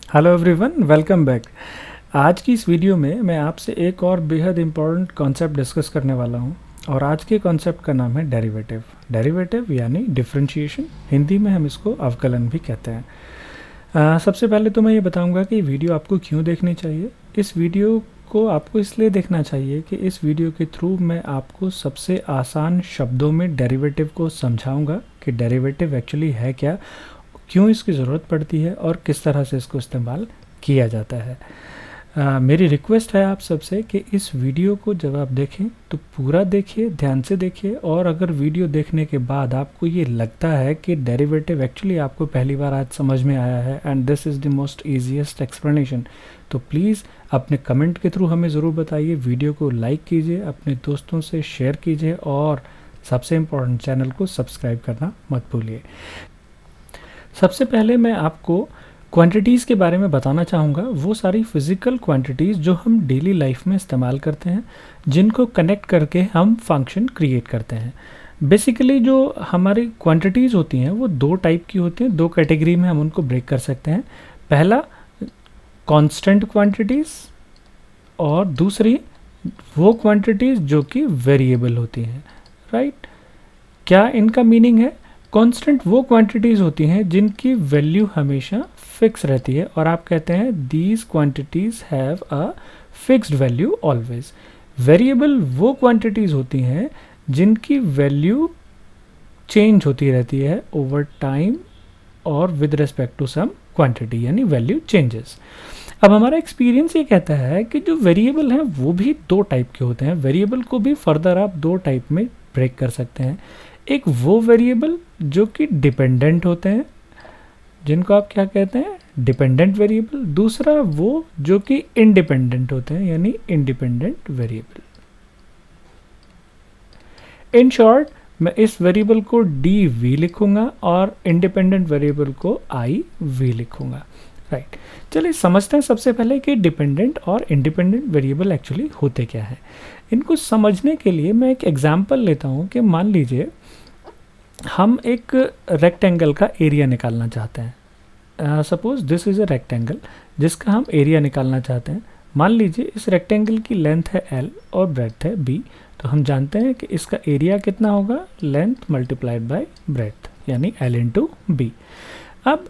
Hello everyone, welcome back. आज की इस वीडियो में मैं आपसे एक और बेहद इम्पॉर्टेंट कॉन्सेप्ट डिस्कस करने वाला हूं और आज के कॉन्सेप्ट का नाम है डेरिवेटिव। डेरिवेटिव यानी डिफरेंशिएशन, हिंदी में हम इसको अवकलन भी कहते हैं। सबसे पहले तो मैं ये बताऊंगा कि वीडियो आपको क्यों देखनी चाहिए। इस वीडियो को आपको इसलिए देखना चाहिए कि इस वीडियो के थ्रू मैं आपको सबसे आसान शब्दों में डेरिवेटिव को समझाऊंगा कि डेरिवेटिव एक्चुअली है क्या, क्यों इसकी ज़रूरत पड़ती है और किस तरह से इसको इस्तेमाल किया जाता है। मेरी रिक्वेस्ट है आप सबसे कि इस वीडियो को जब आप देखें तो पूरा देखिए, ध्यान से देखिए, और अगर वीडियो देखने के बाद आपको ये लगता है कि डेरिवेटिव एक्चुअली आपको पहली बार आज समझ में आया है and this is the most easiest explanation, तो प्लीज़ अपने कमेंट के थ्रू हमें ज़रूर बताइए। वीडियो को लाइक कीजिए, अपने दोस्तों से शेयर कीजिए और सबसे इम्पोर्टेंट चैनल को सब्सक्राइब करना मत भूलिए। सबसे पहले मैं आपको क्वांटिटीज़ के बारे में बताना चाहूँगा, वो सारी फिज़िकल क्वांटिटीज़ जो हम डेली लाइफ में इस्तेमाल करते हैं, जिनको कनेक्ट करके हम फंक्शन क्रिएट करते हैं। बेसिकली जो हमारी क्वांटिटीज़ होती हैं वो दो टाइप की होती हैं, दो कैटेगरी में हम उनको ब्रेक कर सकते हैं। पहला कांस्टेंट क्वांटिटीज़ और दूसरी वो क्वांटिटीज़ जो कि वेरिएबल होती हैं। राइट, क्या इनका मीनिंग है? कांस्टेंट वो क्वांटिटीज़ होती हैं जिनकी वैल्यू हमेशा फिक्स रहती है और आप कहते हैं these quantities have a fixed value always. Variable वो क्वांटिटीज़ होती हैं जिनकी वैल्यू चेंज होती रहती है ओवर टाइम और with respect to some quantity, यानी वैल्यू चेंजेस। अब हमारा एक्सपीरियंस ये कहता है कि जो वेरिएबल हैं वो भी दो टाइप के होते हैं। वेरिएबल को भी फर्दर आप दो टाइप में ब्रेक कर सकते हैं। एक वो वेरिएबल जो कि डिपेंडेंट होते हैं, जिनको आप क्या कहते हैं, डिपेंडेंट वेरिएबल। दूसरा वो जो कि इंडिपेंडेंट होते हैं, यानी इंडिपेंडेंट वेरिएबल। इन शॉर्ट, मैं इस वेरिएबल को डी वी लिखूंगा और इंडिपेंडेंट वेरिएबल को आई वी लिखूंगा। राइट, चलिए समझते हैं सबसे पहले कि डिपेंडेंट और इंडिपेंडेंट वेरिएबल एक्चुअली होते क्या हैं। इनको समझने के लिए मैं एक एग्जांपल लेता हूं कि मान लीजिए हम एक रेक्टेंगल का एरिया निकालना चाहते हैं। Suppose this is a rectangle जिसका हम एरिया निकालना चाहते हैं। मान लीजिए इस रेक्टेंगल की लेंथ है l और ब्रेड्थ है b, तो हम जानते हैं कि इसका एरिया कितना होगा, लेंथ मल्टीप्लाइड बाय ब्रेड्थ, यानी l इंटू बी। अब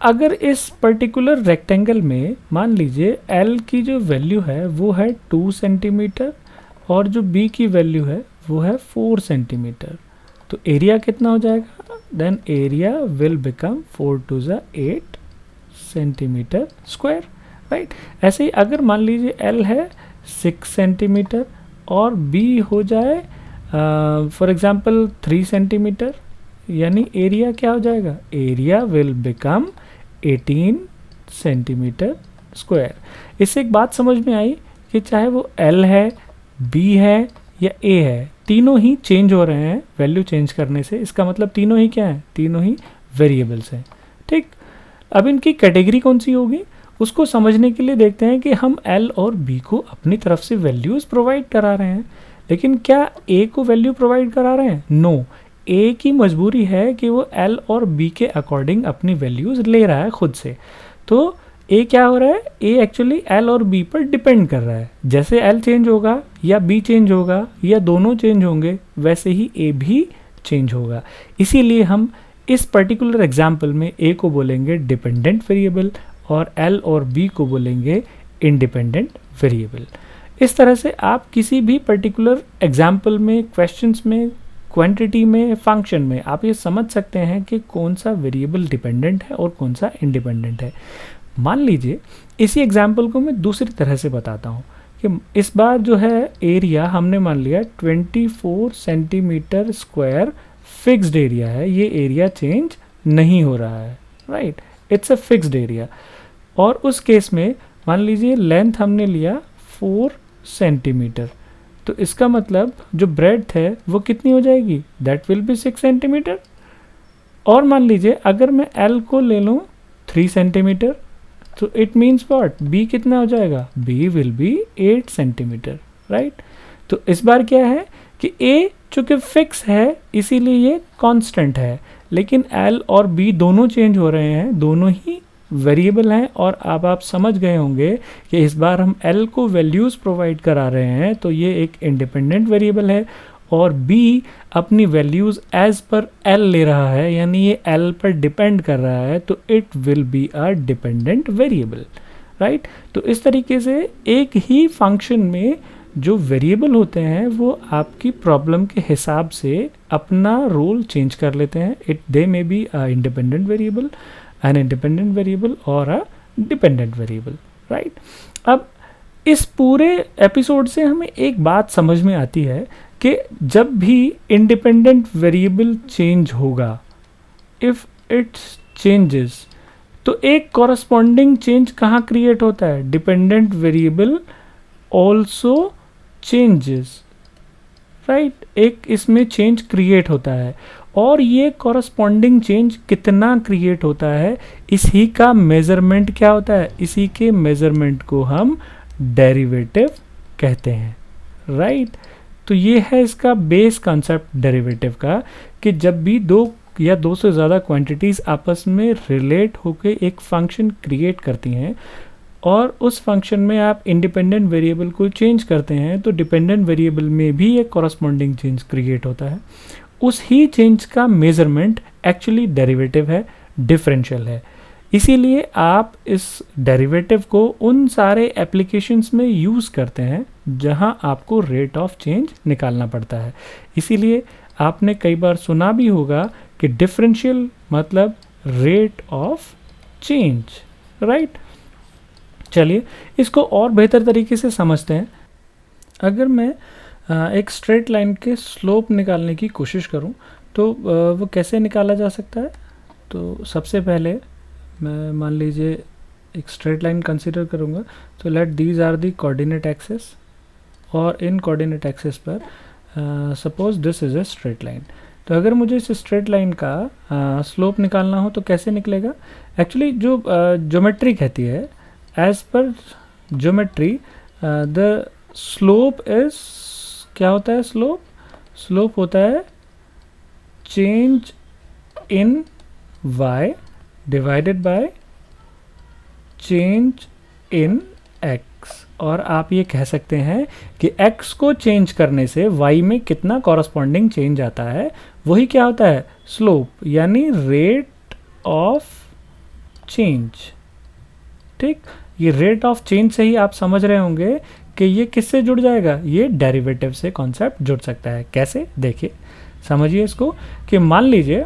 अगर इस पर्टिकुलर रेक्टेंगल में मान लीजिए l की जो वैल्यू है वो है 2 सेंटीमीटर और जो b की वैल्यू है वो है 4 सेंटीमीटर, तो एरिया कितना हो जाएगा? Then area will become 4 two ज़ 8 सेंटीमीटर स्क्वायर। राइट, ऐसे ही अगर मान लीजिए L है 6 सेंटीमीटर और B हो जाए फॉर एग्जांपल 3 सेंटीमीटर, यानी एरिया क्या हो जाएगा? Area will become 18 centimetre square. इससे एक बात समझ में आई कि चाहे वो L है, B है या A है, तीनों ही चेंज हो रहे हैं वैल्यू चेंज करने से। इसका मतलब तीनों ही क्या है? तीनों ही वेरिएबल्स हैं। ठीक, अब इनकी कैटेगरी कौन सी होगी उसको समझने के लिए देखते हैं कि हम L और B को अपनी तरफ से वैल्यूज़ प्रोवाइड करा रहे हैं, लेकिन क्या A को वैल्यू प्रोवाइड करा रहे हैं? नो, A की मजबूरी है कि वो L और B के अकॉर्डिंग अपनी वैल्यूज़ ले रहा है खुद से। तो A क्या हो रहा है? A एक्चुअली L और B पर डिपेंड कर रहा है। जैसे L चेंज होगा या B चेंज होगा या दोनों चेंज होंगे, वैसे ही A भी चेंज होगा। इसीलिए हम इस पर्टिकुलर एग्जाम्पल में A को बोलेंगे डिपेंडेंट वेरिएबल और L और B को बोलेंगे इंडिपेंडेंट वेरिएबल। इस तरह से आप किसी भी पर्टिकुलर एग्जाम्पल में, क्वेश्चंस में, क्वांटिटी में, फंक्शन में आप ये समझ सकते हैं कि कौन सा वेरिएबल डिपेंडेंट है और कौन सा इंडिपेंडेंट है। मान लीजिए इसी एग्जाम्पल को मैं दूसरी तरह से बताता हूँ कि इस बार जो है एरिया हमने मान लिया 24 सेंटीमीटर स्क्वायर फिक्स्ड एरिया है, ये एरिया चेंज नहीं हो रहा है। Right, it's a fixed area. और उस केस में मान लीजिए लेंथ हमने लिया 4 सेंटीमीटर, तो इसका मतलब जो ब्रेड्थ है वो कितनी हो जाएगी? That will be 6 centimetre. और मान लीजिए अगर मैं L को ले लूँ 3 सेंटीमीटर, तो इट मीन्स व्हाट? B कितना हो जाएगा? B will be 8 centimetre. Right, तो इस बार क्या है कि A चूँकि फिक्स है इसीलिए ये कांस्टेंट है, लेकिन L और B दोनों चेंज हो रहे हैं, दोनों ही वेरिएबल हैं और अब आप समझ गए होंगे कि इस बार हम l को वैल्यूज़ प्रोवाइड करा रहे हैं, तो ये एक इंडिपेंडेंट वेरिएबल है और b अपनी वैल्यूज़ एज पर l ले रहा है, यानी ये l पर डिपेंड कर रहा है, तो it will be a dependent variable, right. तो इस तरीके से एक ही फंक्शन में जो वेरिएबल होते हैं वो आपकी प्रॉब्लम के हिसाब से अपना रोल चेंज कर लेते हैं। They may be a independent variable, an independent variable और अ डिपेंडेंट वेरिएबल, राइट। अब इस पूरे एपिसोड से हमें एक बात समझ में आती है कि जब भी इंडिपेंडेंट वेरिएबल चेंज होगा, इफ इट्स चेंजेस, तो एक कॉरस्पॉन्डिंग चेंज कहाँ क्रिएट होता है? Dependent variable also changes, right. एक इसमें चेंज क्रिएट होता है और ये कॉरस्पॉन्डिंग चेंज कितना क्रिएट होता है, इसी का मेजरमेंट क्या होता है? इसी के मेजरमेंट को हम डेरिवेटिव कहते हैं, राइट। तो ये है इसका बेस कॉन्सेप्ट डेरिवेटिव का, कि जब भी दो या दो से ज़्यादा क्वांटिटीज़ आपस में रिलेट होकर एक फंक्शन क्रिएट करती हैं और उस फंक्शन में आप इंडिपेंडेंट वेरिएबल को चेंज करते हैं, तो डिपेंडेंट वेरिएबल में भी एक कॉरस्पॉन्डिंग चेंज क्रिएट होता है। उस ही चेंज का मेजरमेंट एक्चुअली डेरिवेटिव है, डिफरेंशियल है। इसीलिए आप इस डेरिवेटिव को उन सारे एप्लीकेशंस में यूज़ करते हैं जहां आपको रेट ऑफ चेंज निकालना पड़ता है। इसीलिए आपने कई बार सुना भी होगा कि डिफरेंशियल मतलब रेट ऑफ चेंज, राइट। चलिए इसको और बेहतर तरीके से समझते हैं। अगर मैं एक स्ट्रेट लाइन के स्लोप निकालने की कोशिश करूं तो वो कैसे निकाला जा सकता है? तो सबसे पहले मैं मान लीजिए एक स्ट्रेट लाइन कंसीडर करूंगा, तो let these are the coordinate axis और इन कोऑर्डिनेट एक्सिस पर suppose this is a straight line. तो अगर मुझे इस स्ट्रेट लाइन का स्लोप निकालना हो तो कैसे निकलेगा? एक्चुअली जो ज्योमेट्री कहती है, as per geometry the slope is, क्या होता है स्लोप? स्लोप होता है change in y divided by change in x। और आप ये कह सकते हैं कि x को चेंज करने से y में कितना कॉरस्पॉन्डिंग चेंज आता है, वही क्या होता है? स्लोप, यानी रेट ऑफ चेंज, ठीक। ये रेट ऑफ चेंज से ही आप समझ रहे होंगे कि ये किससे जुड़ जाएगा? ये डेरिवेटिव से कॉन्सेप्ट जुड़ सकता है। कैसे? देखिए समझिए इसको, कि मान लीजिए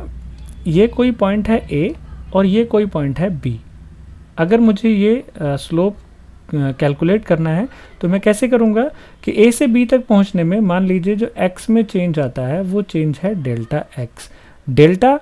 ये कोई पॉइंट है A और ये कोई पॉइंट है B। अगर मुझे ये स्लोप कैलकुलेट करना है तो मैं कैसे करूँगा कि A से B तक पहुँचने में मान लीजिए जो x में चेंज आता है वो चेंज है delta x। Delta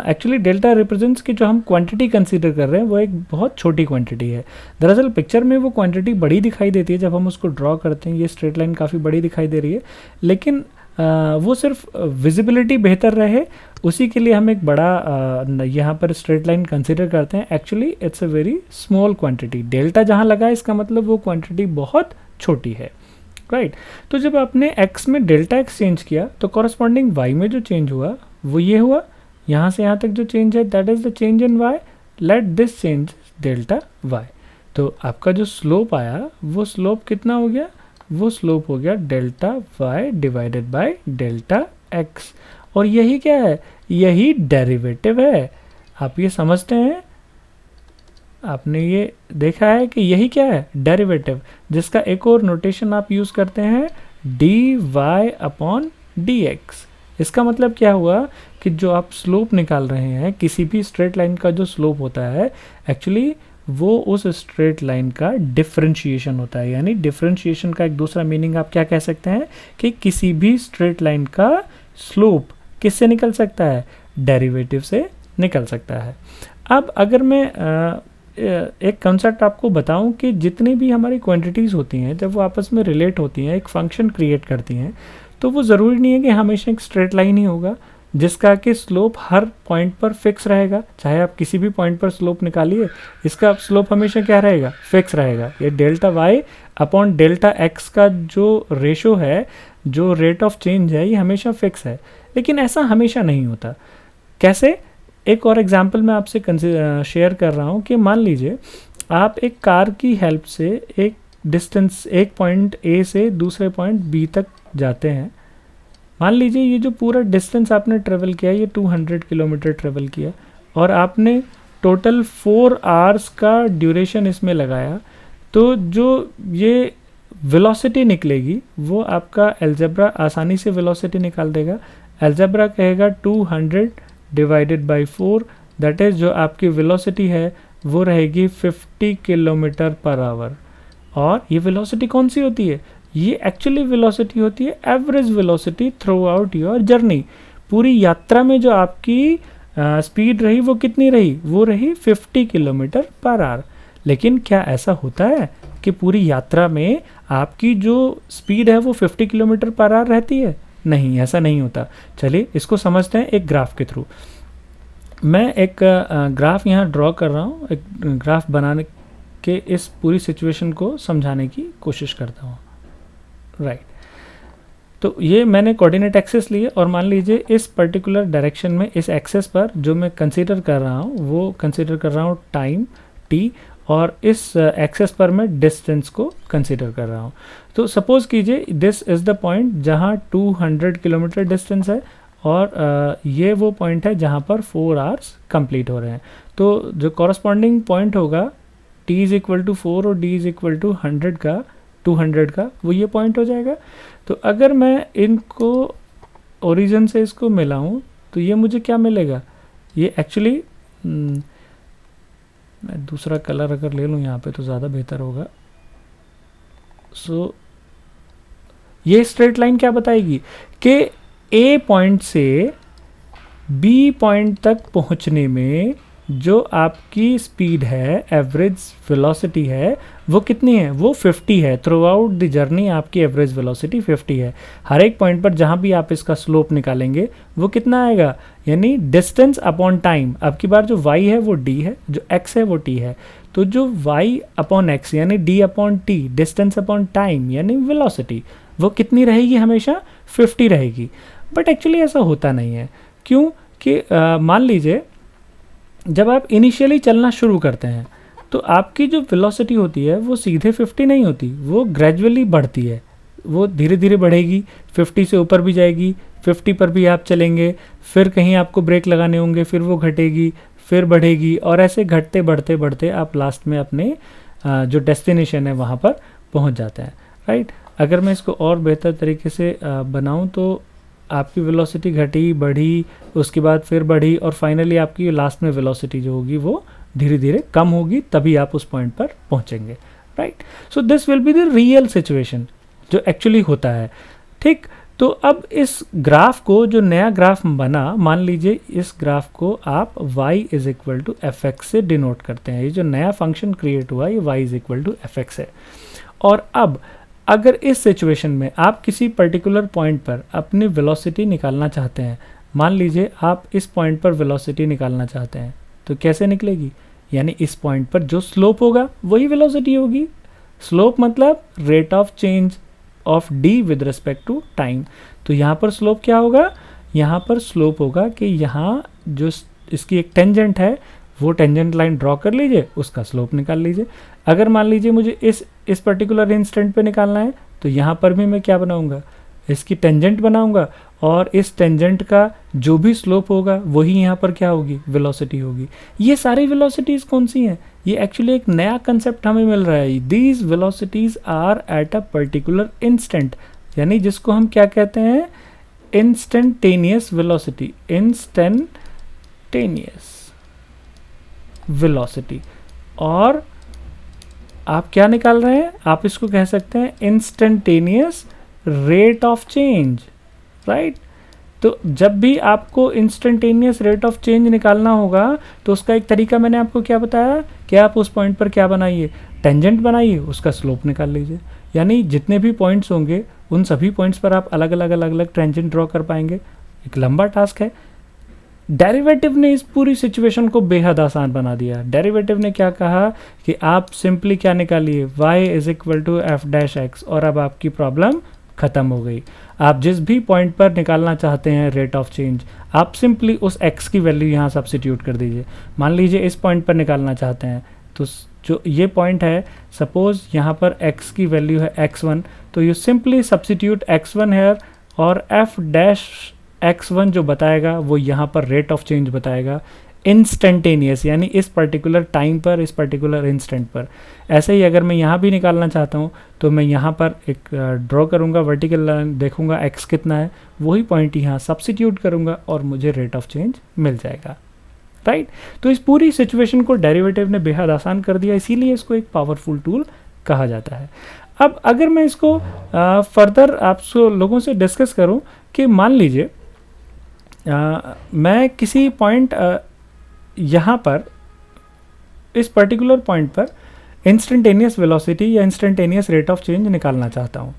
actually delta represents कि जो हम क्वांटिटी कंसीडर कर रहे हैं वो एक बहुत छोटी क्वांटिटी है। दरअसल पिक्चर में वो क्वांटिटी बड़ी दिखाई देती है, जब हम उसको ड्रॉ करते हैं ये स्ट्रेट लाइन काफ़ी बड़ी दिखाई दे रही है, लेकिन वो सिर्फ विजिबिलिटी बेहतर रहे उसी के लिए हम एक बड़ा यहाँ पर स्ट्रेट लाइन कंसीडर करते हैं। Actually it's a very small quantity. Delta जहाँ लगा है इसका मतलब वो क्वांटिटी बहुत छोटी है, राइट। तो जब आपने x में डेल्टा x चेंज किया तो कॉरस्पॉन्डिंग y में जो चेंज हुआ वो ये हुआ। यहाँ से यहाँ तक जो चेंज है that is the change in y, let this change delta y। तो आपका जो स्लोप आया वो स्लोप कितना हो गया? वो स्लोप हो गया delta y divided by delta x। और यही क्या है? यही डेरिवेटिव है। आप ये समझते हैं, आपने ये देखा है कि यही क्या है? डेरिवेटिव, जिसका एक और नोटेशन आप यूज़ करते हैं dy अपॉन dx। इसका मतलब क्या हुआ कि जो आप स्लोप निकाल रहे हैं, किसी भी स्ट्रेट लाइन का जो स्लोप होता है एक्चुअली वो उस स्ट्रेट लाइन का डिफरेंशिएशन होता है। यानी डिफरेंशिएशन का एक दूसरा मीनिंग आप क्या कह सकते हैं कि किसी भी स्ट्रेट लाइन का स्लोप किससे निकल सकता है? डेरिवेटिव से निकल सकता है। अब अगर मैं एक कंसेप्ट आपको बताऊं कि जितनी भी हमारी क्वांटिटीज़ होती हैं जब वो आपस में रिलेट होती हैं, एक फंक्शन क्रिएट करती हैं, तो वो ज़रूरी नहीं है कि हमेशा एक स्ट्रेट लाइन ही होगा जिसका कि स्लोप हर पॉइंट पर फिक्स रहेगा। चाहे आप किसी भी पॉइंट पर स्लोप निकालिए, इसका स्लोप हमेशा क्या रहेगा? फिक्स रहेगा। ये delta y upon delta x का जो रेशो है, जो रेट ऑफ चेंज है, ये हमेशा फिक्स है। लेकिन ऐसा हमेशा नहीं होता। कैसे? एक और एग्जांपल मैं आपसे शेयर कर रहा हूँ कि मान लीजिए आप एक कार की हेल्प से एक डिस्टेंस, एक पॉइंट ए से दूसरे पॉइंट बी तक जाते हैं। मान लीजिए ये जो पूरा डिस्टेंस आपने ट्रेवल किया, ये 200 किलोमीटर ट्रेवल किया और आपने टोटल 4 आवर्स का ड्यूरेशन इसमें लगाया, तो जो ये वेलोसिटी निकलेगी वो आपका अलजेब्रा आसानी से वेलोसिटी निकाल देगा। अलजेब्रा कहेगा 200 डिवाइडेड बाई 4, दैट इज़ जो आपकी वेलोसिटी है वो रहेगी 50 किलोमीटर पर आवर। और ये वेलोसिटी कौन सी होती है? ये एक्चुअली वेलोसिटी होती है average velocity through out your journey. पूरी यात्रा में जो आपकी स्पीड रही वो कितनी रही? वो रही 50 किलोमीटर पर आवर। लेकिन क्या ऐसा होता है कि पूरी यात्रा में आपकी जो स्पीड है वो 50 किलोमीटर पर आवर रहती है? नहीं, ऐसा नहीं होता। चलिए इसको समझते हैं एक ग्राफ के थ्रू। मैं एक ग्राफ यहाँ ड्रॉ कर रहा हूँ, एक ग्राफ बनाने के इस पूरी सिचुएशन को समझाने की कोशिश करता हूँ। राइट, तो ये मैंने कोऑर्डिनेट एक्सेस लिए और मान लीजिए इस पर्टिकुलर डायरेक्शन में इस एक्सेस पर जो मैं कंसीडर कर रहा हूँ वो कंसीडर कर रहा हूँ टाइम t, और इस एक्सेस पर मैं डिस्टेंस को कंसीडर कर रहा हूँ। तो सपोज कीजिए दिस इज़ द पॉइंट जहाँ 200 किलोमीटर डिस्टेंस है और ये वो पॉइंट है जहाँ पर 4 आवर्स कंप्लीट हो रहे हैं। तो जो कॉरस्पॉन्डिंग पॉइंट होगा t इज़ इक्वल टू 4 और d इज़ इक्वल टू 200 का वो ये पॉइंट हो जाएगा। तो अगर मैं इनको ओरिजिन से इसको मिलाऊं तो ये मुझे क्या मिलेगा? ये एक्चुअली मैं दूसरा कलर अगर ले लूँ यहाँ पे तो ज़्यादा बेहतर होगा। सो ये स्ट्रेट लाइन क्या बताएगी कि ए पॉइंट से बी पॉइंट तक पहुँचने में जो आपकी स्पीड है, एवरेज वेलोसिटी है, वो कितनी है? वो 50 है। थ्रू आउट द जर्नी आपकी एवरेज वेलोसिटी 50 है। हर एक पॉइंट पर जहाँ भी आप इसका स्लोप निकालेंगे वो कितना आएगा? यानी डिस्टेंस अपॉन टाइम। अब की बार जो y है वो d है, जो x है वो t है। तो जो y अपॉन x यानी d upon t, distance upon time यानी वेलोसिटी, वो कितनी रहेगी? हमेशा 50 रहेगी। बट एक्चुअली ऐसा होता नहीं है। क्यों? कि मान लीजिए जब आप इनिशियली चलना शुरू करते हैं तो आपकी जो वेलोसिटी होती है वो सीधे 50 नहीं होती, वो ग्रेजुअली बढ़ती है। वो धीरे धीरे बढ़ेगी, 50 से ऊपर भी जाएगी, 50 पर भी आप चलेंगे, फिर कहीं आपको ब्रेक लगाने होंगे, फिर वो घटेगी, फिर बढ़ेगी, और ऐसे घटते बढ़ते बढ़ते आप लास्ट में अपने जो डेस्टिनेशन है वहाँ पर पहुँच जाते हैं। राइट, अगर मैं इसको और बेहतर तरीके से बनाऊँ तो आपकी वेलोसिटी घटी, बढ़ी, उसके बाद फिर बढ़ी, और फाइनली आपकी लास्ट में वेलोसिटी जो होगी वो धीरे धीरे कम होगी, तभी आप उस पॉइंट पर पहुंचेंगे। Right, so this will be the real situation जो एक्चुअली होता है। ठीक, तो अब इस ग्राफ को, जो नया ग्राफ बना, मान लीजिए इस ग्राफ को आप y is equal to F X से डिनोट करते हैं। ये जो नया फंक्शन क्रिएट हुआ ये y is equal to F X है। और अब अगर इस सिचुएशन में आप किसी पर्टिकुलर पॉइंट पर अपनी वेलोसिटी निकालना चाहते हैं, मान लीजिए आप इस पॉइंट पर वेलोसिटी निकालना चाहते हैं, तो कैसे निकलेगी? यानी इस पॉइंट पर जो स्लोप होगा वही वेलोसिटी होगी। स्लोप मतलब rate of change of d with respect to time. तो यहाँ पर स्लोप क्या होगा? यहाँ पर स्लोप होगा कि यहाँ जो इसकी एक टेंजेंट है वो टेंजेंट लाइन ड्रॉ कर लीजिए, उसका स्लोप निकाल लीजिए। अगर मान लीजिए मुझे इस पर्टिकुलर इंस्टेंट पे निकालना है तो यहाँ पर भी मैं क्या बनाऊंगा? इसकी टेंजेंट बनाऊंगा, और इस टेंजेंट का जो भी स्लोप होगा वही यहाँ पर क्या होगी? वेलोसिटी होगी। ये सारी वेलोसिटीज कौन सी हैं? ये एक्चुअली एक नया कंसेप्ट हमें मिल रहा है। These velocities are at a particular instant, यानी जिसको हम क्या कहते हैं? Instantaneous velocity, instantaneous velocity. और आप क्या निकाल रहे हैं? आप इसको कह सकते हैं instantaneous rate of change. Right, तो जब भी आपको इंस्टेंटेनियस रेट ऑफ चेंज निकालना होगा तो उसका एक तरीका मैंने आपको क्या बताया कि आप उस पॉइंट पर क्या बनाइए? टेंजेंट बनाइए, उसका स्लोप निकाल लीजिए। यानी जितने भी पॉइंट्स होंगे उन सभी पॉइंट्स पर आप अलग अलग टेंजेंट ड्रॉ कर पाएंगे। एक लंबा टास्क है। डेरिवेटिव ने इस पूरी सिचुएशन को बेहद आसान बना दिया। डेरिवेटिव ने क्या कहा कि आप सिंपली क्या निकालिए? y is equal to F dash X, और अब आपकी प्रॉब्लम ख़त्म हो गई। आप जिस भी पॉइंट पर निकालना चाहते हैं रेट ऑफ चेंज, आप सिंपली उस x की वैल्यू यहाँ सब्सिट्यूट कर दीजिए। मान लीजिए इस पॉइंट पर निकालना चाहते हैं, तो जो ये पॉइंट है, सपोज़ यहाँ पर x की वैल्यू है x1, तो you simply substitute x1 here और f डैश x1 जो बताएगा वो यहाँ पर रेट ऑफ चेंज बताएगा इंस्टेंटेनियस, यानी इस पर्टिकुलर टाइम पर, इस पर्टिकुलर इंस्टेंट पर। ऐसे ही अगर मैं यहाँ भी निकालना चाहता हूँ तो मैं यहाँ पर एक ड्रॉ करूँगा वर्टिकल लाइन, देखूँगा x कितना है, वही पॉइंट यहाँ सब्सिट्यूट करूँगा और मुझे रेट ऑफ चेंज मिल जाएगा, राइट। तो इस पूरी सिचुएशन को डेरिवेटिव ने बेहद आसान कर दिया, इसीलिए इसको एक पावरफुल टूल कहा जाता है। अब अगर मैं इसको फर्दर आप लोगों से डिस्कस करूं कि मान लीजिए मैं किसी पॉइंट यहाँ पर, इस पर्टिकुलर पॉइंट पर इंस्टेंटेनियस वेलोसिटी या इंस्टेंटेनियस रेट ऑफ चेंज निकालना चाहता हूँ।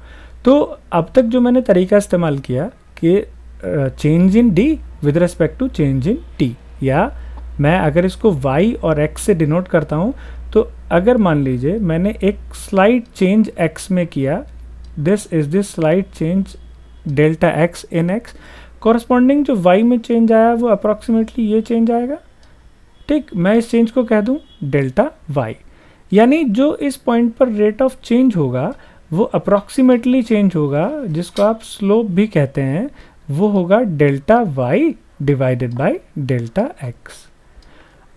तो अब तक जो मैंने तरीका इस्तेमाल किया कि change in D with respect to change in T, या मैं अगर इसको y और x से डिनोट करता हूँ, तो अगर मान लीजिए मैंने एक स्लाइड चेंज x में किया, this is this slide change delta x in x, corresponding जो y में चेंज आया वो अप्रॉक्सीमेटली ये चेंज आएगा, ठीक। मैं इस चेंज को कह दूं डेल्टा y, यानी जो इस पॉइंट पर रेट ऑफ चेंज होगा वो अप्रॉक्सीमेटली चेंज होगा, जिसको आप स्लोप भी कहते हैं, वो होगा delta y divided by delta x।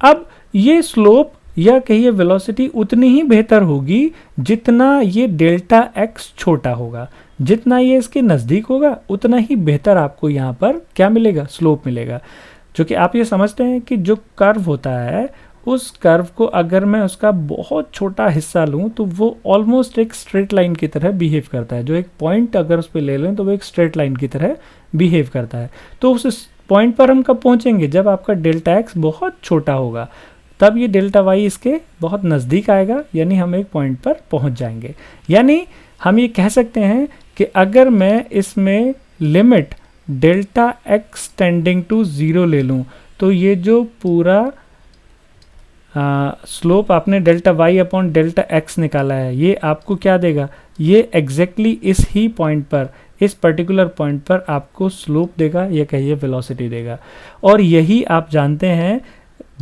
अब ये स्लोप या कहिए वेलोसिटी उतनी ही बेहतर होगी जितना ये डेल्टा x छोटा होगा, जितना ये इसके नज़दीक होगा उतना ही बेहतर आपको यहाँ पर क्या मिलेगा, स्लोप मिलेगा। जो कि आप ये समझते हैं कि जो कर्व होता है, उस कर्व को अगर मैं उसका बहुत छोटा हिस्सा लूँ तो वो ऑलमोस्ट एक स्ट्रेट लाइन की तरह बिहेव करता है। जो एक पॉइंट अगर उस पर ले लें तो वो एक स्ट्रेट लाइन की तरह बिहेव करता है। तो उस पॉइंट पर हम कब पहुँचेंगे, जब आपका डेल्टा x बहुत छोटा होगा, तब ये डेल्टा y इसके बहुत नज़दीक आएगा, यानी हम एक पॉइंट पर पहुँच जाएंगे। यानी हम ये कह सकते हैं कि अगर मैं इसमें limit delta x tending to 0 ले लूँ, तो ये जो पूरा स्लोप आपने delta y upon delta x निकाला है, ये आपको क्या देगा, ये एग्जैक्टली इस ही पॉइंट पर, इस पर्टिकुलर पॉइंट पर आपको स्लोप देगा या कहिए वेलोसिटी देगा। और यही आप जानते हैं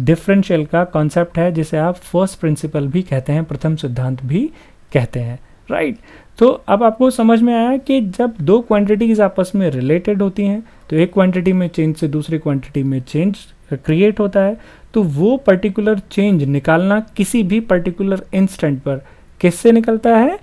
डिफरेंशियल का कॉन्सेप्ट है, जिसे आप फर्स्ट प्रिंसिपल भी कहते हैं, प्रथम सिद्धांत भी कहते हैं, राइट। तो अब आपको समझ में आया कि जब दो क्वांटिटीज़ आपस में रिलेटेड होती हैं, तो एक क्वांटिटी में चेंज से दूसरी क्वांटिटी में चेंज क्रिएट होता है, तो वो पर्टिकुलर चेंज निकालना किसी भी पर्टिकुलर इंस्टेंट पर किससे निकलता है,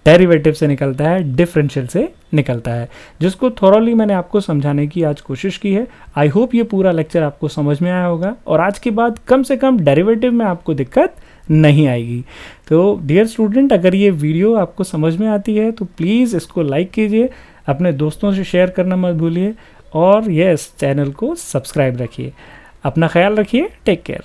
डेरिवेटिव से निकलता है, डिफरेंशियल से निकलता है, जिसको थोरोली मैंने आपको समझाने की आज कोशिश की है। आई होप ये पूरा लेक्चर आपको समझ में आया होगा और आज के बाद कम से कम डेरिवेटिव में आपको दिक्कत नहीं आएगी। तो डियर स्टूडेंट, अगर ये वीडियो आपको समझ में आती है तो प्लीज़ इसको लाइक कीजिए, अपने दोस्तों से शेयर करना मत भूलिए और यस, चैनल को सब्सक्राइब रखिए। अपना ख्याल रखिए, टेक केयर।